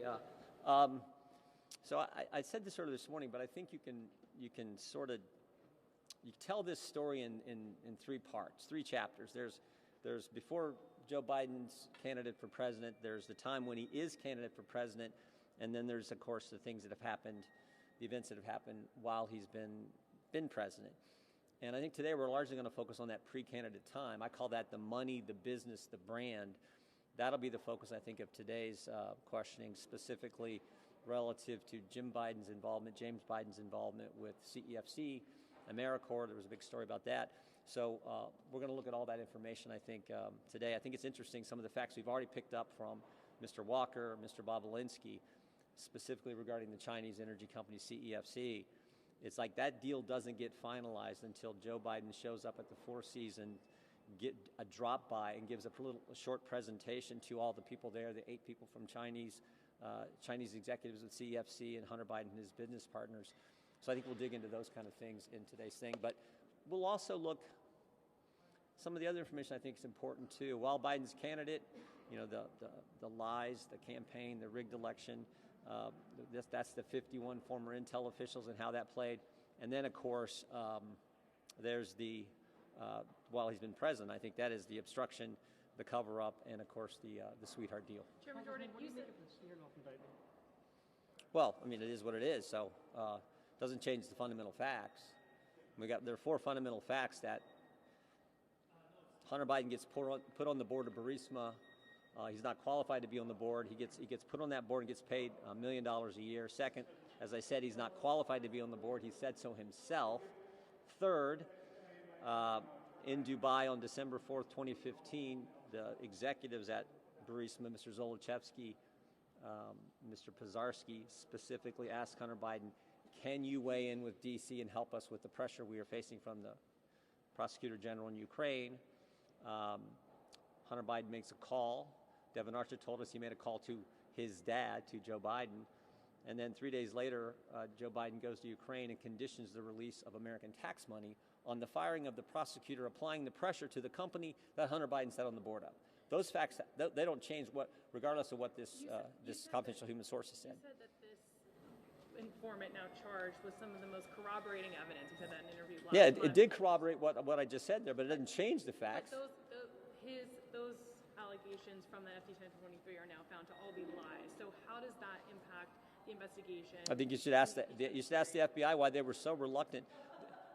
Yeah. So I said this earlier this morning, but I think you can sort of tell this story in three parts, three chapters. There's before Joe Biden's candidate for president. There's the time when he is candidate for president, and then there's of course the things that have happened, the events that have happened while he's been president. And I think today we're largely going to focus on that pre-candidate time. I call that the money, the business, the brand. That'll be the focus, I think, of today's questioning, specifically relative to James Biden's involvement with CEFC, AmeriCorps. There was a big story about that. So we're going to look at all that information, I think, today. I think it's interesting, some of the facts we've already picked up from Mr. Walker, Mr. Bobulinski, specifically regarding the Chinese energy company CEFC. It's like that deal doesn't get finalized until Joe Biden shows up at the Four Seasons, get a drop by, and gives a short presentation to all the people there, the 8 people from Chinese executives with CEFC and Hunter Biden and his business partners. So I think we'll dig into those kind of things in today's thing. But we'll also look, some of the other information I think is important too. While Biden's candidate, you know, the lies, the campaign, the rigged election, that's the 51 former intel officials and how that played. And then, of course, there's the, while he's been president, I think that is the obstruction, the cover-up, and, of course, the sweetheart deal. Chairman Jordan, what do you make of this Smirnoff indictment? Well, I mean, it is what it is, so doesn't change the fundamental facts. There are 4 fundamental facts that Hunter Biden gets put on the board of Burisma. He's not qualified to be on the board. He gets put on that board and gets paid $1 million a year. Second, as I said, he's not qualified to be on the board. He said so himself. Third, in Dubai on December 4th, 2015, the executives at Burisma, Mr. Zolochevsky, Mr. Pozarski, specifically asked Hunter Biden, can you weigh in with D.C. and help us with the pressure we are facing from the prosecutor general in Ukraine? Hunter Biden makes a call. Devin Archer told us he made a call to his dad, to Joe Biden. And then 3 days later, Joe Biden goes to Ukraine and conditions the release of American tax money on the firing of the prosecutor, applying the pressure to the company that Hunter Biden sat on the board of. Those facts, they don't change regardless of what this confidential human source has said. You said that this informant now charged with some of the most corroborating evidence. You said that in an interview last month. Yeah, it did corroborate what I just said there, but it doesn't change the facts. But those allegations from the FD 1023 are now found to all be lies. So how does that impact the investigation? I think you should ask the FBI why they were so reluctant.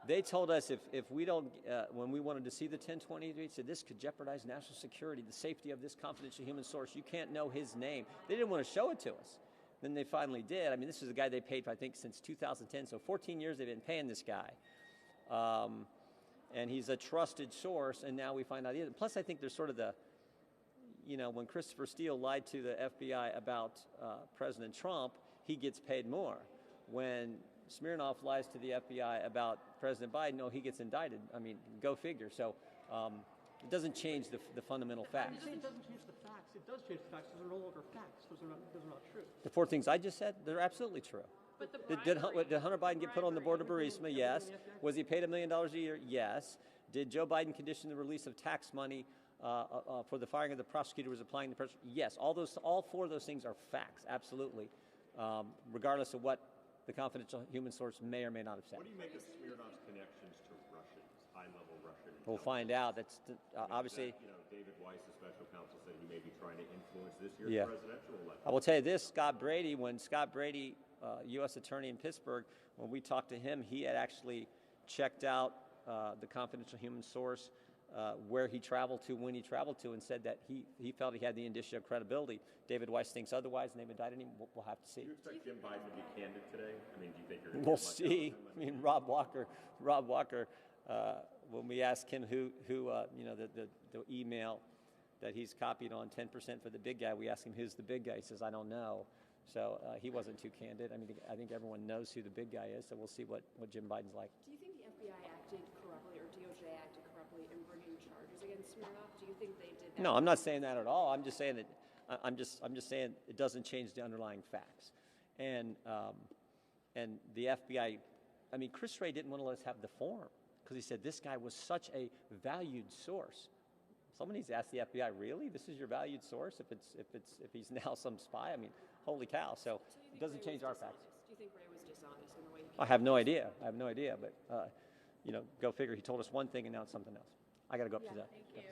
They told us if we don't, when we wanted to see the 1023, they said this could jeopardize national security, the safety of this confidential human source. You can't know his name. They didn't want to show it to us. Then they finally did. I mean, this is a guy they paid, I think, since 2010. So 14 years they've been paying this guy. And he's a trusted source, and now we find out. Plus, I think there's sort of the, you know, when Christopher Steele lied to the FBI about President Trump, he gets paid more. When Smirnoff lies to the FBI about President Biden, no, he gets indicted. I mean, go figure. So it doesn't change the fundamental facts. You say it doesn't change the facts. It does change the facts. Those are no longer facts. Those are not true. The 4 things I just said, they're absolutely true. But Did Hunter Biden get put on the board of Burisma? Yes. Was he paid $1 million a year? Yes. Did Joe Biden condition the release of tax money for the firing of the prosecutor who was applying the pressure? Yes. All 4 of those things are facts, absolutely, regardless of what the confidential human source may or may not have said. What do you make of Smirnoff's connections to Russians, high-level Russian intelligence? We'll find out. That's obviously. David Weiss, the special counsel, said he may be trying to influence this year's presidential election. I will tell you this: Scott Brady, when Scott Brady, U.S. attorney in Pittsburgh, when we talked to him, he had actually checked out the confidential human source, where he traveled to, when he traveled to, and said that he felt he had the indicia of credibility. David Weiss thinks otherwise, and they've indicted him. We'll have to see. Do you expect Jim Biden to be candid today? I mean, do you think you're going to We'll see. I mean, Rob Walker, when we asked him who you know, the email that he's copied on 10% for the big guy, we asked him who's the big guy. He says, I don't know. So he wasn't too candid. I mean, I think everyone knows who the big guy is, so we'll see what Jim Biden's like. Do you think the FBI acted corruptly, or DOJ acted corruptly in bringing charges against Smirnoff? Do you think they did that? No, I'm not saying that at all. I'm just saying that I'm just saying it doesn't change the underlying facts. And the FBI, I mean, Chris Wray didn't want to let us have the form because he said this guy was such a valued source. someone needs to ask the FBI, really? This is your valued source? If he's now some spy, I mean, holy cow. So it doesn't change our facts. Do you think Ray was dishonest in the way he I have no idea. But, go figure. He told us one thing and now it's something else. I got to go up to that. Thank you.